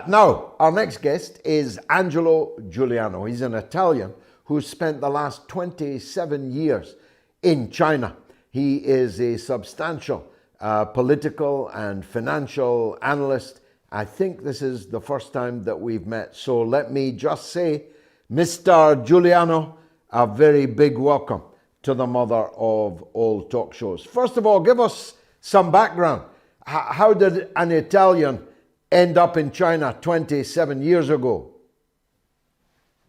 Now, our next guest is Angelo Giuliano. He's an Italian who spent the last 27 years in China. He is a substantial political and financial analyst. I think this is the first time that we've met. So let me just say, Mr. Giuliano, a very big welcome to the mother of all talk shows. First of all, give us some background. How did an Italian end up in China 27 years ago?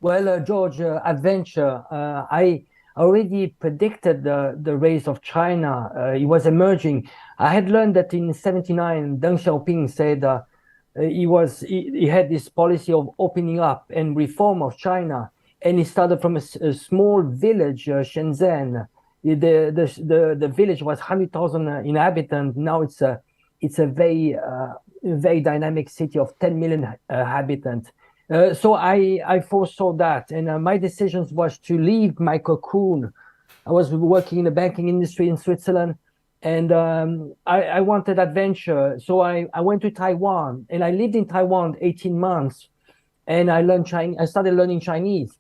Well, George, adventure. I already predicted the rise of China. It was emerging. I had learned that in '79, Deng Xiaoping said he had this policy of opening up and reform of China, and he started from a small village, Shenzhen. The village was 100,000 inhabitants. Now it's a very dynamic city of 10 million inhabitants. So I foresaw that, and my decision was to leave my cocoon. I was working in the banking industry in Switzerland, and I wanted adventure. So I went to Taiwan, and I lived in Taiwan 18 months, and I learned Chinese. I started learning Chinese.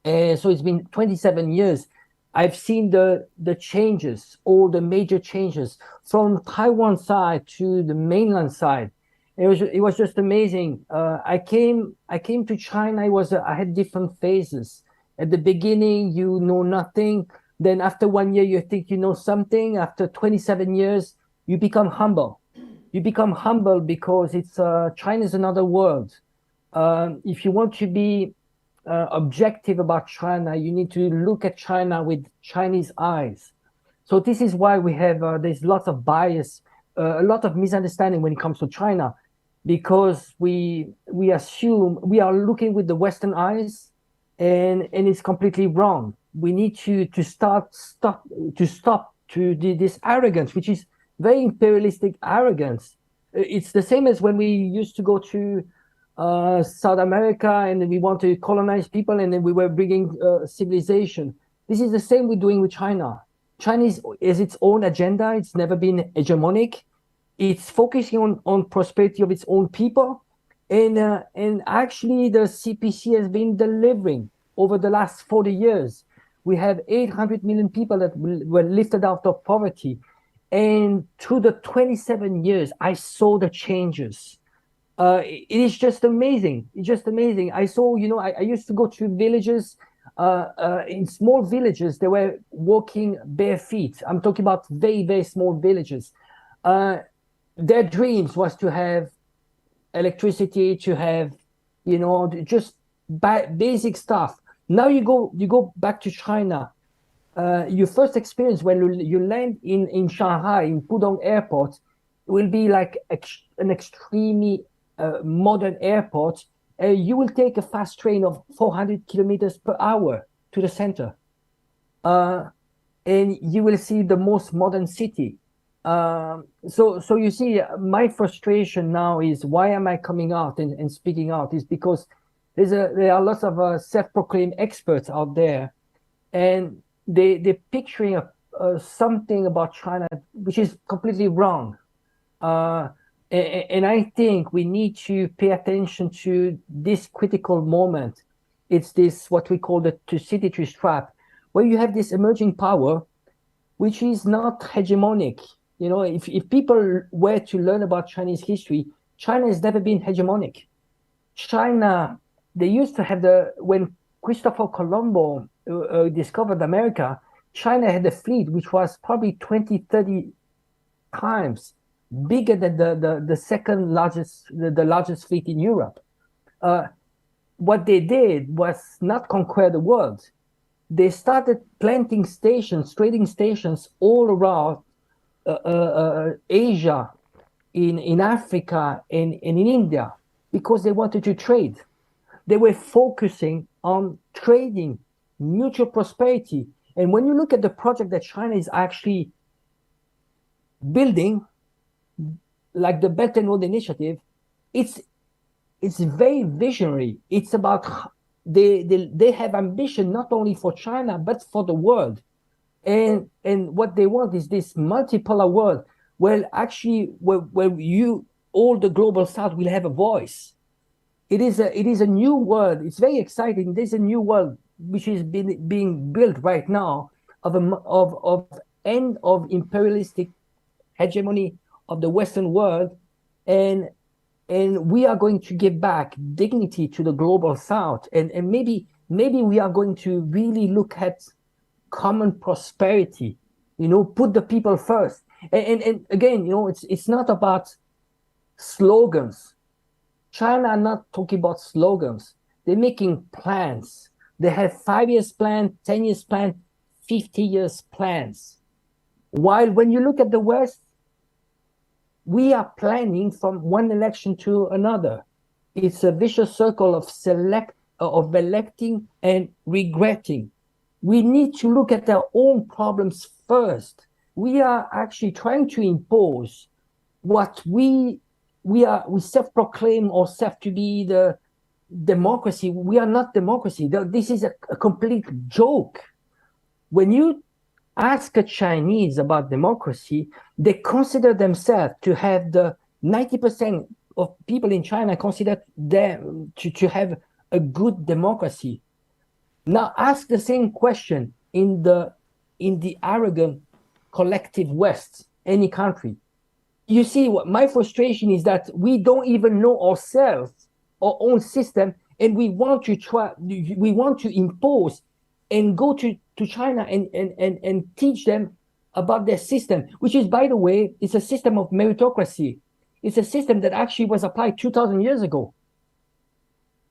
And so it's been 27 years. I've seen the changes, all the major changes from Taiwan side to the mainland side. It was just amazing. I came to China. I had different phases. At the beginning, you know nothing. Then after 1 year, you think you know something. After 27 years, you become humble. You become humble because China is another world. If you want to be objective about China, you need to look at China with Chinese eyes. So this is why we have there's lots of bias, a lot of misunderstanding when it comes to China, because we assume we are looking with the Western eyes, and it's completely wrong. We need to stop this arrogance, which is very imperialistic arrogance. It's the same as when we used to go to South America and we want to colonize people, and then we were bringing civilization. This is the same we're doing with China. China is its own agenda. It's never been hegemonic. It's focusing on prosperity of its own people, and actually the CPC has been delivering over the last 40 years. We have 800 million people that were lifted out of poverty, and through the 27 years, I saw the changes. It is just amazing. It's just amazing. I saw, I used to go to villages, in small villages, they were walking bare feet. I'm talking about very, very small villages. Their dreams was to have electricity, to have, just basic stuff. Now you go back to China. Your first experience when you land in Shanghai, in Pudong Airport, will be like an extremely modern airport. You will take a fast train of 400 kilometers per hour to the center. And you will see the most modern city. So you see, my frustration now is, why am I coming out and speaking out? Is because there are lots of self-proclaimed experts out there, and they're picturing something about China which is completely wrong. And I think we need to pay attention to this critical moment. It's this, what we call the Thucydides trap, where you have this emerging power, which is not hegemonic. If people were to learn about Chinese history, China has never been hegemonic. China, they used to have when Christopher Colombo discovered America, China had a fleet which was probably 20, 30 times bigger than the second largest, the largest fleet in Europe. What they did was not conquer the world. They started planting stations, trading stations all around Asia, in Africa, and in India, because they wanted to trade. They were focusing on trading, mutual prosperity. And when you look at the project that China is actually building, like the Belt and Road Initiative, it's very visionary. It's about they have ambition not only for China but for the world, and what they want is this multipolar world where actually where you all the global South will have a voice. It is a new world. It's very exciting. There's a new world which is being built right now of end of imperialistic hegemony of the Western world, and we are going to give back dignity to the global South, and maybe we are going to really look at common prosperity, put the people first. And again, it's not about slogans. China are not talking about slogans. They're making plans. They have 5 years plan, 10 years plan, 50 years plans. While when you look at the West, we are planning from one election to another. It's a vicious circle of electing and regretting. We need to look at our own problems first. We are actually trying to impose what we self-proclaim ourselves to be the democracy. We are not democracy. This is a complete joke. When you ask a Chinese about democracy, they consider themselves to have 90% of people in China consider them to have a good democracy. Now ask the same question in the arrogant collective West, any country. You see, what my frustration is that we don't even know ourselves, our own system, and we want to impose and go to China and teach them about their system, which is, by the way, it's a system of meritocracy. It's a system that actually was applied 2,000 years ago.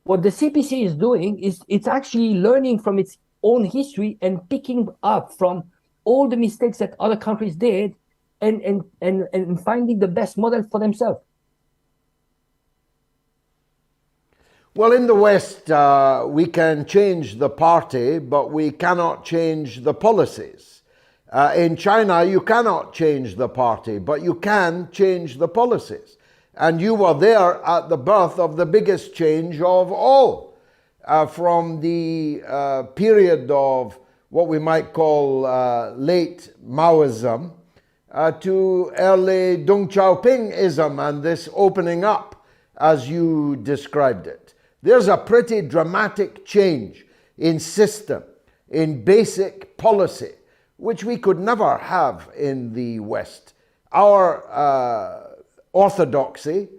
What the CPC is doing is it's actually learning from its own history and picking up from all the mistakes that other countries did and finding the best model for themselves. Well, in the West, we can change the party, but we cannot change the policies. In China, you cannot change the party, but you can change the policies. And you were there at the birth of the biggest change of all, from the period of what we might call late Maoism to early Deng Xiaopingism and this opening up, as you described it. There's a pretty dramatic change in system, in basic policy, which we could never have in the West. Our orthodoxy,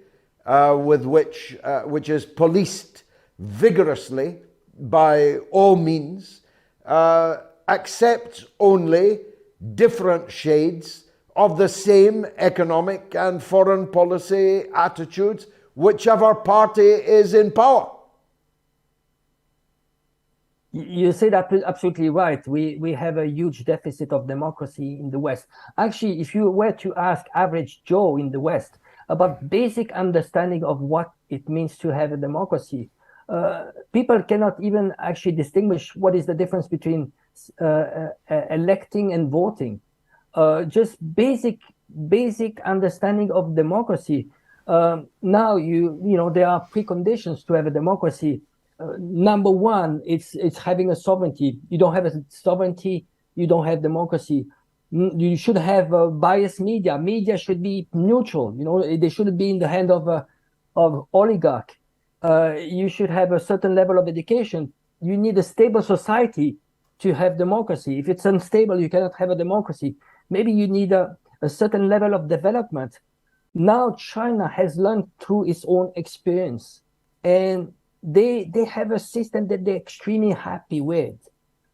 which is policed vigorously by all means, accepts only different shades of the same economic and foreign policy attitudes, whichever party is in power. You say that absolutely right. We have a huge deficit of democracy in the West. Actually, if you were to ask average Joe in the West about basic understanding of what it means to have a democracy, people cannot even actually distinguish what is the difference between electing and voting. Just basic understanding of democracy. Now there are preconditions to have a democracy. Number one, it's having a sovereignty. You don't have a sovereignty, you don't have democracy. You should have biased media. Media should be neutral. They shouldn't be in the hand of oligarch. You should have a certain level of education. You need a stable society to have democracy. If it's unstable, you cannot have a democracy. Maybe you need a certain level of development. Now China has learned through its own experience, and they have a system that they're extremely happy with.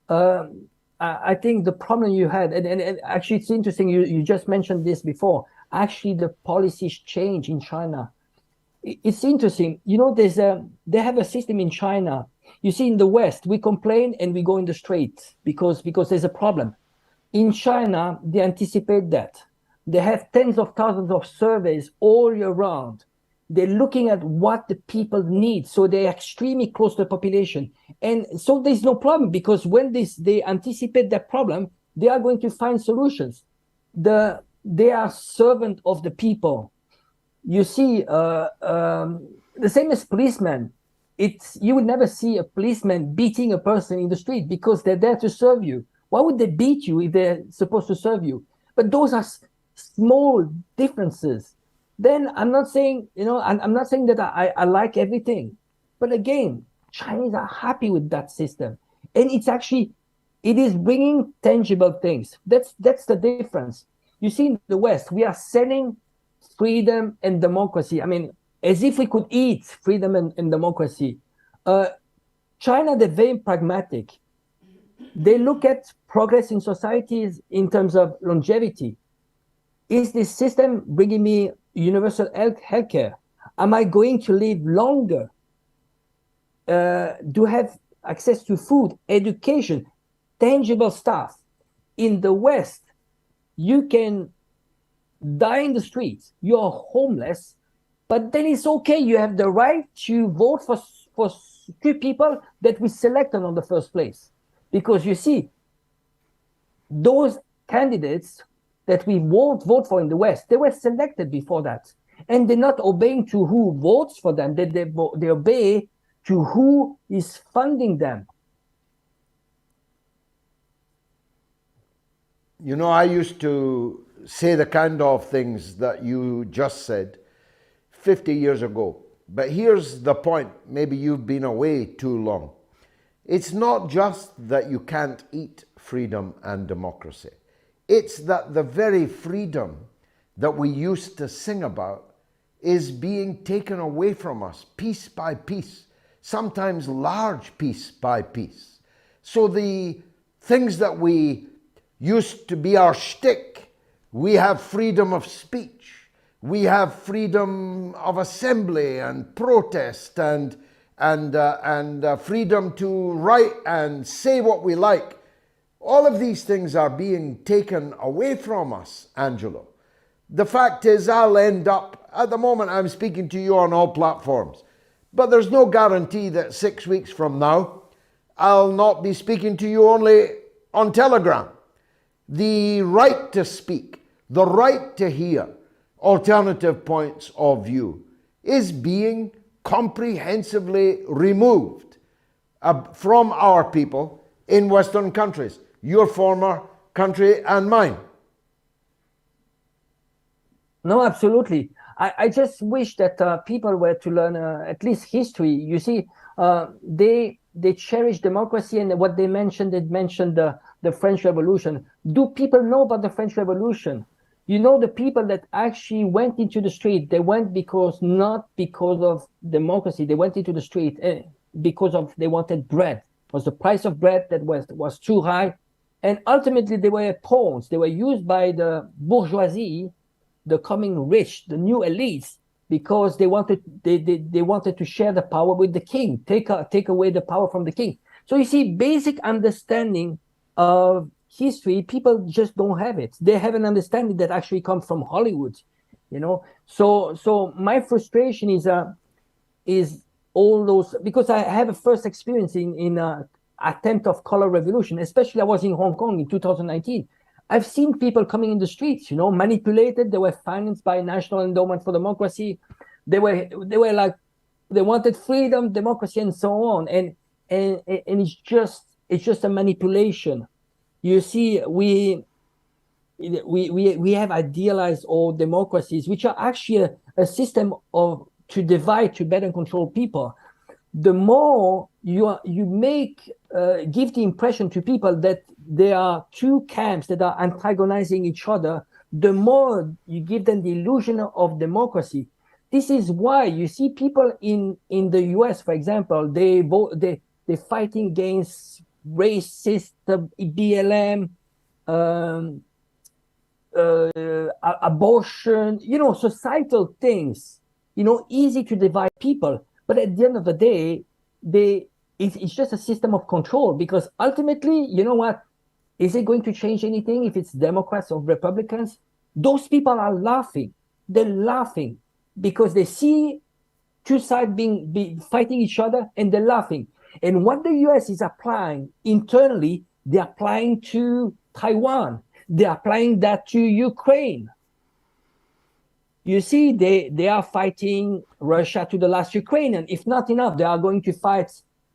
I think the problem you had, and actually it's interesting, you just mentioned this before, actually the policies change in China. It's interesting, they have a system in China. You see, in the West, we complain and we go in the street because there's a problem. In China, they anticipate that. They have tens of thousands of surveys all year round. They're looking at what the people need. So they're extremely close to the population. And so there's no problem, because when they anticipate that problem, they are going to find solutions. They are servant of the people. You see, the same as policemen. You would never see a policeman beating a person in the street because they're there to serve you. Why would they beat you if they're supposed to serve you? But those are small differences. then I'm not saying, I'm not saying that I like everything. But again, Chinese are happy with that system. And it is bringing tangible things. That's the difference. You see, in the West, we are selling freedom and democracy. I mean, as if we could eat freedom and democracy. China, they're very pragmatic. They look at progress in societies in terms of longevity. Is this system bringing me universal health care? Am I going to live longer? Do I have access to food, education, tangible stuff? In the West, you can die in the streets, you're homeless, but then it's okay. You have the right to vote for two people that we selected on the first place. Because you see, those candidates that we won't vote for in the West, they were selected before that. And they're not obeying to who votes for them. They obey to who is funding them. You know, I used to say the kind of things that you just said 50 years ago. But here's the point. Maybe you've been away too long. It's not just that you can't eat freedom and democracy. It's that the very freedom that we used to sing about is being taken away from us piece by piece, sometimes large piece by piece. So the things that we used to be our shtick, we have freedom of speech, we have freedom of assembly and protest and freedom to write and say what we like. All of these things are being taken away from us, Angelo. The fact is, I'll end up, at the moment I'm speaking to you on all platforms, but there's no guarantee that 6 weeks from now, I'll not be speaking to you only on Telegram. The right to speak, the right to hear alternative points of view is being comprehensively removed from our people in Western countries, your former country and mine. No, absolutely. I just wish that people were to learn at least history. You see, they cherish democracy, and what they mentioned the French Revolution. Do people know about the French Revolution? You know, the people that actually went into the street, they went not because of democracy. They went into the street because they wanted bread. It was the price of bread that was too high. And ultimately, they were pawns. They were used by the bourgeoisie, the coming rich, the new elites, because they wanted to share the power with the king, take away the power from the king. So you see, basic understanding of history, people just don't have it. They have an understanding that actually comes from Hollywood, you know. So my frustration is all those, because I have a first experience in attempt of color revolution, especially I was in Hong Kong in 2019. I've seen people coming in the streets, you know, manipulated. They were financed by National Endowment for Democracy. They were like, they wanted freedom, democracy, and so on. And it's just a manipulation. You see, we have idealized all democracies, which are actually a system to divide, to better control people. The more you give the impression to people that there are two camps that are antagonizing each other, the more you give them the illusion of democracy. This is why you see people in the US, for example, they're fighting against racist BLM, abortion, you know, societal things, you know, easy to divide people. But at the end of the day, it's just a system of control, because ultimately, you know what? Is it going to change anything if it's Democrats or Republicans? Those people are laughing. They're laughing because they see two sides fighting each other, and they're laughing. And what the US is applying internally, they're applying to Taiwan. They're applying that to Ukraine. You see, they are fighting Russia to the last Ukrainian. If not enough, they are going to fight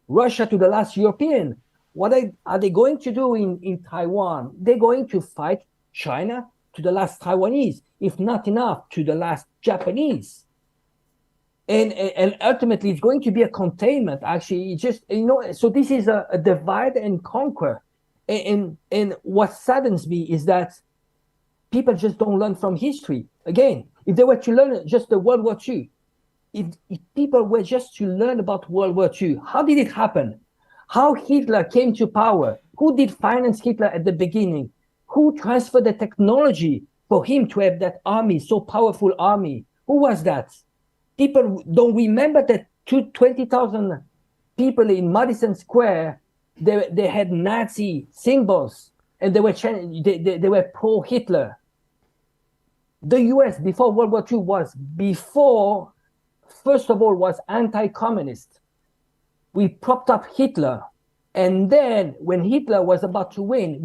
Russia to the last European. What are they going to do in Taiwan? They're going to fight China to the last Taiwanese, if not enough to the last Japanese. And ultimately, it's going to be a containment. Actually, just so this is a divide and conquer. And what saddens me is that people just don't learn from history. Again, if they were to learn just the World War II, if people were just to learn about World War II, how did it happen? How Hitler came to power? Who did finance Hitler at the beginning? Who transferred the technology for him to have that army, so powerful army? Who was that? People don't remember that 20,000 people in Madison Square, they had Nazi symbols and they were pro-Hitler. The US before World War II first of all, was anti-communist. We propped up Hitler. And then when Hitler was about to win,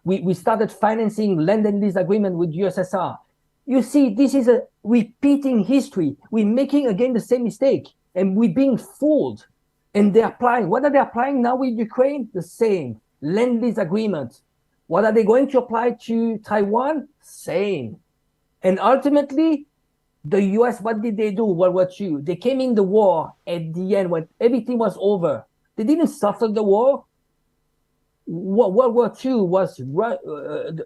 we started financing Lend-Lease agreement with USSR. You see, this is a repeating history. We're making again the same mistake and we're being fooled. And they're applying. What are they applying now with Ukraine? The same. Lend-Lease agreement. What are they going to apply to Taiwan? Same. And ultimately, the US, what did they do? World War II. They came in the war at the end when everything was over. They didn't suffer the war. World War II was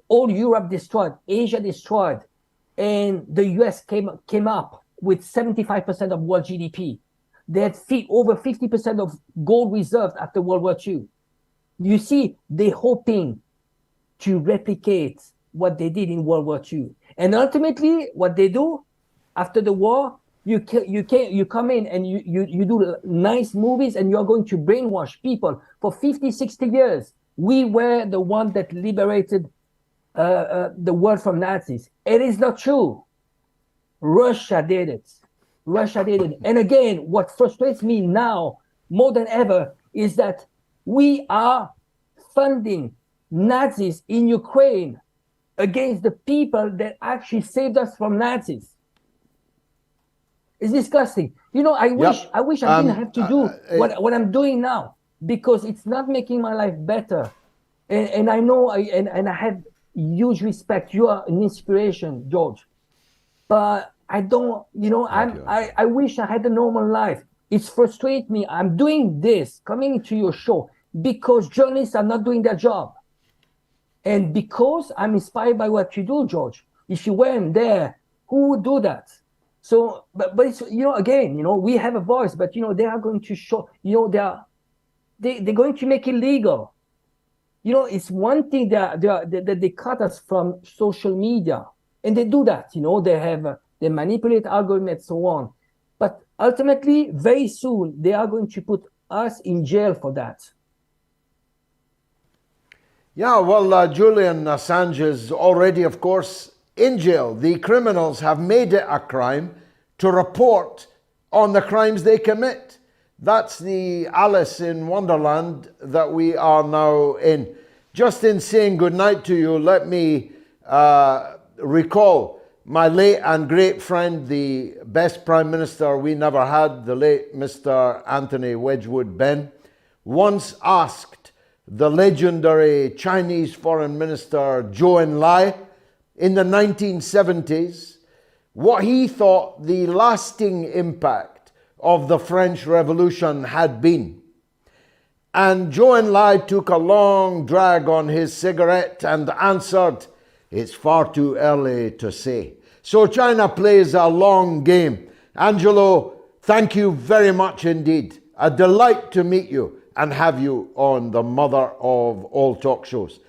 all Europe destroyed, Asia destroyed. And the US came up with 75% of world GDP. They had over 50% of gold reserves after World War II. You see, they're hoping to replicate what they did in World War II. And ultimately, what they do after the war, you come in and you do nice movies and you're going to brainwash people for 50, 60 years. We were the one that liberated the world from Nazis. It is not true. Russia did it. Russia did it. And again, what frustrates me now more than ever is that we are funding Nazis in Ukraine against the people that actually saved us from Nazis. It's disgusting. I wish I didn't have to do what I'm doing now, because it's not making my life better. And I know, and I have huge respect. You are an inspiration, George. But I don't, I wish I had a normal life. It's frustrates me. I'm doing this, coming to your show, because journalists are not doing their job. And because I'm inspired by what you do, George. If you weren't there, who would do that? So, but it's, again, we have a voice, but, they are going to show, they're going to make it legal. It's one thing that they cut us from social media, and they do that. They manipulate algorithms and so on. But ultimately, very soon, they are going to put us in jail for that. Yeah, well, Julian Assange is already, of course, in jail. The criminals have made it a crime to report on the crimes they commit. That's the Alice in Wonderland that we are now in. Just in saying goodnight to you, let me recall my late and great friend, the best Prime Minister we never had, the late Mr. Anthony Wedgwood Benn, once asked the legendary Chinese Foreign Minister Zhou Enlai in the 1970s what he thought the lasting impact of the French Revolution had been. And Zhou Enlai took a long drag on his cigarette and answered, "It's far too early to say." So China plays a long game. Angelo, thank you very much indeed. A delight to meet you and have you on the mother of all talk shows.